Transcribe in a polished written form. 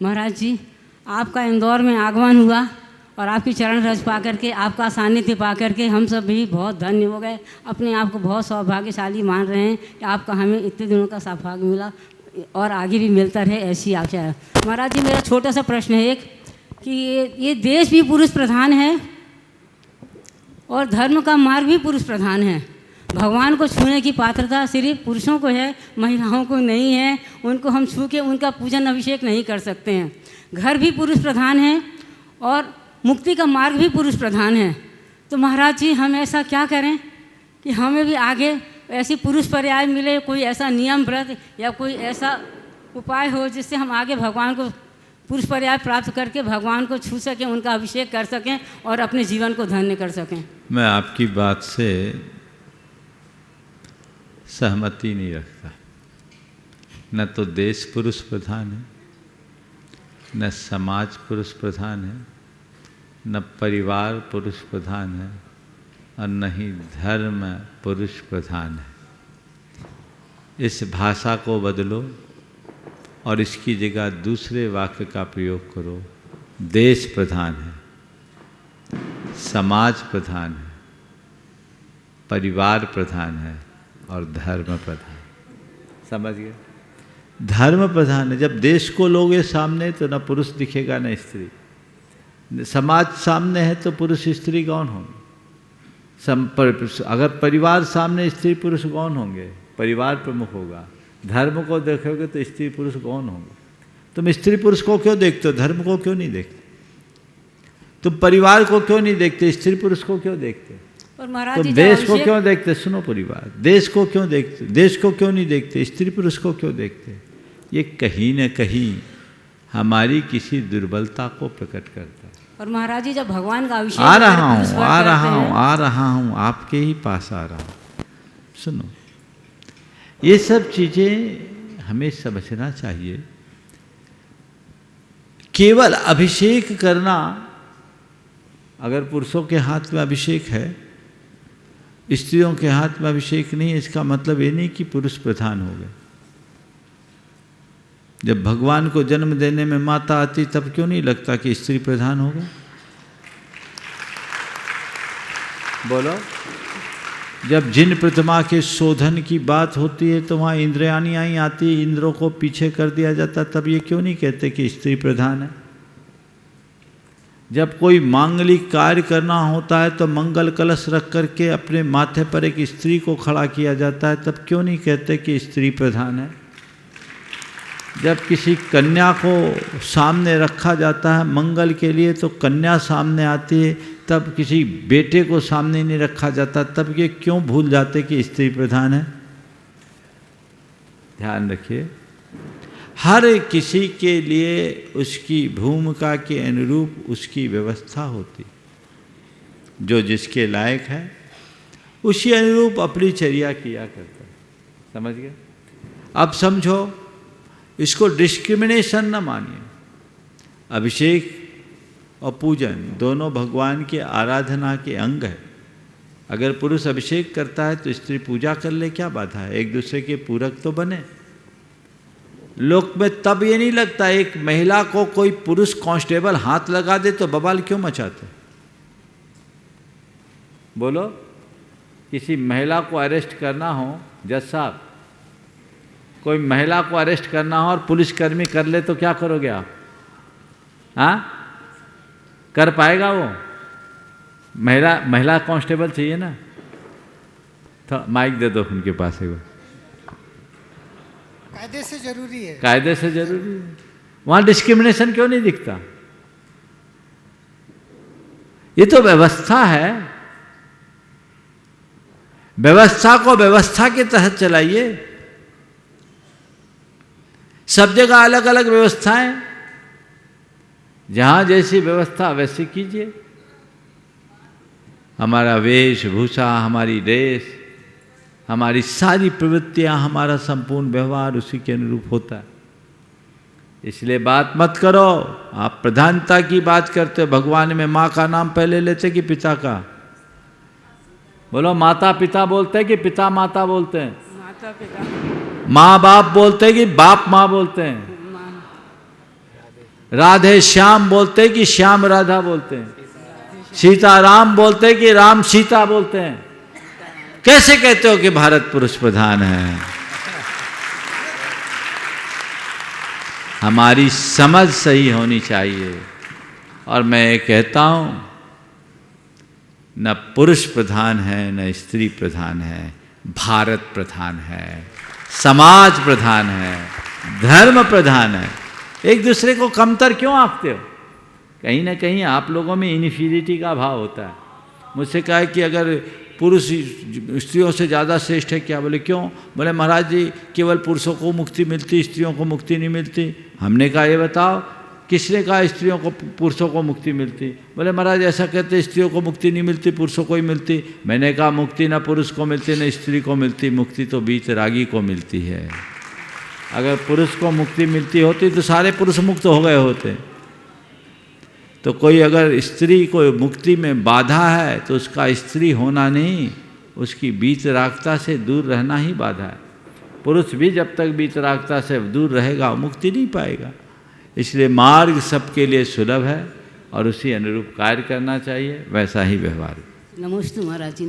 महाराज जी, आपका इंदौर में आगमन हुआ और आपकी चरण रज पा करके, आपका सानिध्य पा करके हम सब भी बहुत धन्य हो गए। अपने आप को बहुत सौभाग्यशाली मान रहे हैं कि आपका हमें इतने दिनों का सौभाग्य मिला और आगे भी मिलता रहे, ऐसी आशा है। महाराज जी, मेरा छोटा सा प्रश्न है एक, कि ये देश भी पुरुष प्रधान है और धर्म का मार्ग भी पुरुष प्रधान है। भगवान को छूने की पात्रता सिर्फ पुरुषों को है, महिलाओं को नहीं है। उनको हम छू के उनका पूजन अभिषेक नहीं कर सकते हैं। घर भी पुरुष प्रधान है और मुक्ति का मार्ग भी पुरुष प्रधान है। तो महाराज जी, हम ऐसा क्या करें कि हमें भी आगे ऐसी पुरुष पर्याय मिले, कोई ऐसा नियम व्रत या कोई ऐसा उपाय हो जिससे हम आगे भगवान को पुरुष पर्याय प्राप्त करके भगवान को छू सकें, उनका अभिषेक कर सकें और अपने जीवन को धन्य कर सकें। मैं आपकी बात से सहमति नहीं रखता। न तो देश पुरुष प्रधान है, न समाज पुरुष प्रधान है, न परिवार पुरुष प्रधान है और न ही धर्म पुरुष प्रधान है। इस भाषा को बदलो और इसकी जगह दूसरे वाक्य का प्रयोग करो। देश प्रधान है, समाज प्रधान है, परिवार प्रधान है और धर्म प्रधान। समझ गए? धर्म प्रधान है। जब देश को लोगे सामने तो न पुरुष दिखेगा न स्त्री। समाज सामने है तो पुरुष स्त्री कौन होंगे? अगर परिवार सामने, स्त्री पुरुष कौन होंगे? परिवार प्रमुख होगा। धर्म को देखोगे तो स्त्री पुरुष कौन होंगे? तुम स्त्री पुरुष को क्यों देखते हो? धर्म को क्यों नहीं देखते? तुम परिवार को क्यों नहीं देखते? स्त्री पुरुष को क्यों देखते? तुम देश को क्यों देखते? सुनो, परिवार देश को क्यों देखते? देश को क्यों नहीं देखते? स्त्री पुरुष को क्यों देखते? ये कहीं न कहीं हमारी किसी दुर्बलता को प्रकट करता है। और महाराज जी, जब भगवान का अभिषेक आ रहा हूँ आपके ही पास आ रहा हूँ। सुनो, ये सब चीजें हमें समझना चाहिए। केवल अभिषेक करना, अगर पुरुषों के हाथ में अभिषेक है, स्त्रियों के हाथ में अभिषेक नहीं है, इसका मतलब ये नहीं कि पुरुष प्रधान हो गए। जब भगवान को जन्म देने में माता आती तब क्यों नहीं लगता कि स्त्री प्रधान होगा? बोलो। जब जिन प्रतिमा के शोधन की बात होती है तो वहाँ इंद्रियाणियाँ आती, इंद्रों को पीछे कर दिया जाता, तब ये क्यों नहीं कहते कि स्त्री प्रधान है? जब कोई मांगलिक कार्य करना होता है तो मंगल कलश रख करके अपने माथे पर एक स्त्री को खड़ा किया जाता है, तब क्यों नहीं कहते कि स्त्री प्रधान है? जब किसी कन्या को सामने रखा जाता है मंगल के लिए तो कन्या सामने आती है, तब किसी बेटे को सामने नहीं रखा जाता, तब ये क्यों भूल जाते कि स्त्री प्रधान है? ध्यान रखिए, हर किसी के लिए उसकी भूमिका के अनुरूप उसकी व्यवस्था होती। जो जिसके लायक है उसी अनुरूप अपनी चर्या किया करता है। समझ गए? अब समझो, इसको डिस्क्रिमिनेशन न मानिए। अभिषेक और पूजन दोनों भगवान के आराधना के अंग है। अगर पुरुष अभिषेक करता है तो स्त्री पूजा कर ले, क्या बाधा है? एक दूसरे के पूरक तो बने। लोक में तब ये नहीं लगता, एक महिला को कोई पुरुष कांस्टेबल हाथ लगा दे तो बवाल क्यों मचाते? बोलो। किसी महिला को अरेस्ट करना हो, जज साहब, कोई महिला को अरेस्ट करना हो और पुलिसकर्मी कर ले तो क्या करोगे आप? हाँ, कर पाएगा वो? महिला कांस्टेबल चाहिए ना। तो माइक दे दो उनके पास है। वो कायदे से जरूरी है। कायदे से जरूरी है। वहां डिस्क्रिमिनेशन क्यों नहीं दिखता? ये तो व्यवस्था है। व्यवस्था को व्यवस्था के तहत चलाइए। सब जगह अलग अलग व्यवस्थाएं, जहां जैसी व्यवस्था वैसे कीजिए। हमारा वेशभूषा, हमारी ड्रेस, हमारी सारी प्रवृत्तियां, हमारा संपूर्ण व्यवहार उसी के अनुरूप होता है। इसलिए बात मत करो, आप प्रधानता की बात करते हो। भगवान में माँ का नाम पहले लेते कि पिता का? बोलो। माता पिता बोलते हैं कि पिता माता बोलते हैं? माता पिता। माँ बाप बोलते हैं कि बाप माँ बोलते हैं? राधे श्याम बोलते हैं कि श्याम राधा बोलते हैं? सीता राम बोलते हैं कि राम सीता बोलते हैं? कैसे कहते हो कि भारत पुरुष प्रधान है? हमारी समझ सही होनी चाहिए। और मैं ये कहता हूं, न पुरुष प्रधान है न स्त्री प्रधान है, भारत प्रधान है, समाज प्रधान है, धर्म प्रधान है। एक दूसरे को कमतर क्यों आंकते हो? कहीं ना कहीं आप लोगों में इन्फीरियरिटी का भाव होता है। मुझसे कहा कि अगर पुरुष स्त्रियों से ज़्यादा श्रेष्ठ है क्या? बोले क्यों? बोले महाराज जी केवल पुरुषों को मुक्ति मिलती, स्त्रियों को मुक्ति नहीं मिलती। हमने कहा ये बताओ किसने कहा स्त्रियों को पुरुषों को मुक्ति मिलती? बोले महाराज ऐसा कहते स्त्रियों को मुक्ति नहीं मिलती, पुरुषों को ही मिलती। मैंने कहा मुक्ति ना पुरुष को मिलती न स्त्री को मिलती, मुक्ति तो वीतरागी को मिलती है। अगर पुरुष को मुक्ति मिलती होती तो सारे पुरुष मुक्त हो गए होते। तो कोई अगर स्त्री को मुक्ति में बाधा है तो उसका स्त्री होना नहीं, उसकी वीतरागता से दूर रहना ही बाधा है। पुरुष भी जब तक वीतरागता से दूर रहेगा वो मुक्ति नहीं पाएगा। इसलिए मार्ग सबके लिए सुलभ है और उसी अनुरूप कार्य करना चाहिए, वैसा ही व्यवहार। नमस्ते महाराज जी।